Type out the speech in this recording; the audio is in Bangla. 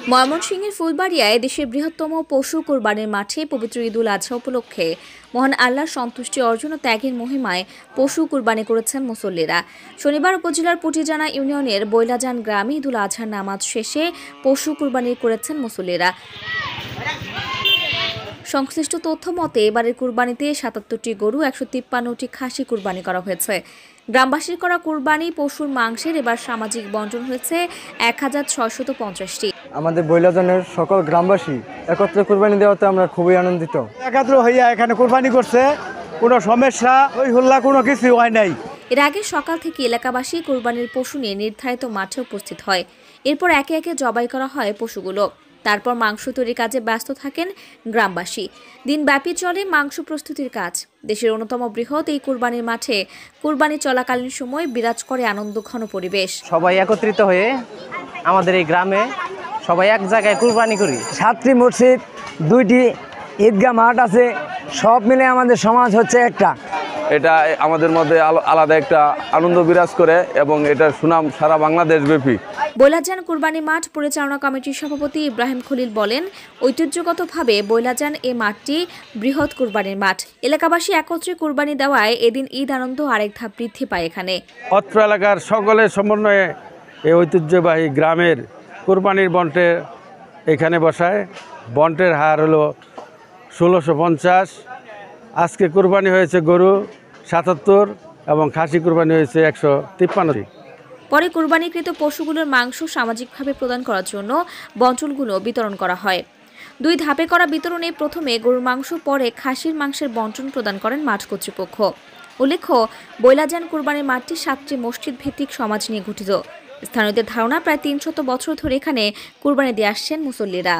ময়মনসিংহের ফুলবাড়িয়ায় দেশের বৃহত্তম পশু কোরবানির মাঠে পবিত্র ঈদুল আজহা উপলক্ষে মহান আল্লাহর সন্তুষ্টি অর্জন ও ত্যাগের মহিমায় পশু কোরবানি করেছেন মুসল্লিরা। শনিবার উপজেলার পুটিজানা ইউনিয়নের বৈলাজান গ্রামে ঈদুল আজহার নামাজ শেষে পশু কোরবানি করেছেন মুসল্লিরা। সংশ্লিষ্ট তথ্য মতে এবারের কুরবানিতে ৭৭টি গরু, ১৫৩টি খাসি কুরবানি করা হয়েছে। গ্রামবাসীর করা কুরবানি পশুর মাংসের এবার সামাজিক বন্টন হয়েছে ১৬৫০টি। আমাদের বৈলাজানের সকল গ্রামবাসী একত্রে কুরবানি দেওয়াতে আমরা খুবই আনন্দিত। একত্র হইয়া এখানে কুরবানি করছে, কোনো সমস্যা ওই হল্লা কোনো কিছু হয় নাই। এর আগে সকাল থেকে এলাকাবাসী কুরবানির পশু নিয়ে নির্ধারিত মাঠে উপস্থিত হয়। এরপর একে একে জবাই করা হয় পশুগুলো। তারপর মাংস তৈরির কাজে ব্যস্ত থাকেন গ্রামবাসী। দিনব্যাপী চলে মাংস প্রস্তুতির কাজ। দেশের অন্যতম বৃহৎ এই কুরবানির মাঠে কুরবানি চলাকালীন সময় বিরাজ করে আনন্দঘন পরিবেশ। সবাই একত্রিত হয়ে আমাদের এই গ্রামে সবাই এক জায়গায় কুরবানি করি। 7টি মসজিদ, 2টি ঈদগাহ মাঠ আছে, সব মিলে আমাদের সমাজ হচ্ছে একটা। এটা আমাদের মধ্যে আলাদা একটা আনন্দ বিরাজ করে এবং এটার সুনাম সারা বাংলাদেশ ব্যাপী। বৈলাজান কুরবানি মাঠ পরিচালনা কমিটির সভাপতি ইব্রাহিম খলিল বলেন, ঐতিহ্যগতভাবে বৈলাজান এই মাঠটি বৃহৎ কুরবানির মাঠ। এলাকাবাসী একত্রে কুরবানি দেওয়ায় এদিন ঈদ আনন্দ আরেক ধাপ বৃদ্ধি পায় এখানে। অত্র এলাকার সকলের সমন্বয়ে এই ঐতিহ্যবাহী গ্রামের কুরবানির বন্টে এখানে বসায়। বন্টের হার হলো ১৬৫০। আজকে কুরবানি হয়েছে গরু ৭৭ এবং খাসি কুরবানি হয়েছে ১৫৩। পরে কুরবানিকৃত পশুগুলোর মাংস সামাজিকভাবে প্রদান করার জন্য বন্টনগুলো বিতরণ করা হয়। 2 ধাপে করা বিতরণে প্রথমে গরুর মাংস, পরে খাসির মাংসের বন্টন প্রদান করেন মাঠ কর্তৃপক্ষ। উল্লেখ্য, বৈলাজান কুরবানির মাঠটি 7টি মসজিদ ভিত্তিক সমাজ নিয়ে গঠিত। স্থানীয়দের ধারণা, প্রায় 300 বছর ধরে এখানে কুরবানি দিয়ে আসছেন মুসল্লিরা।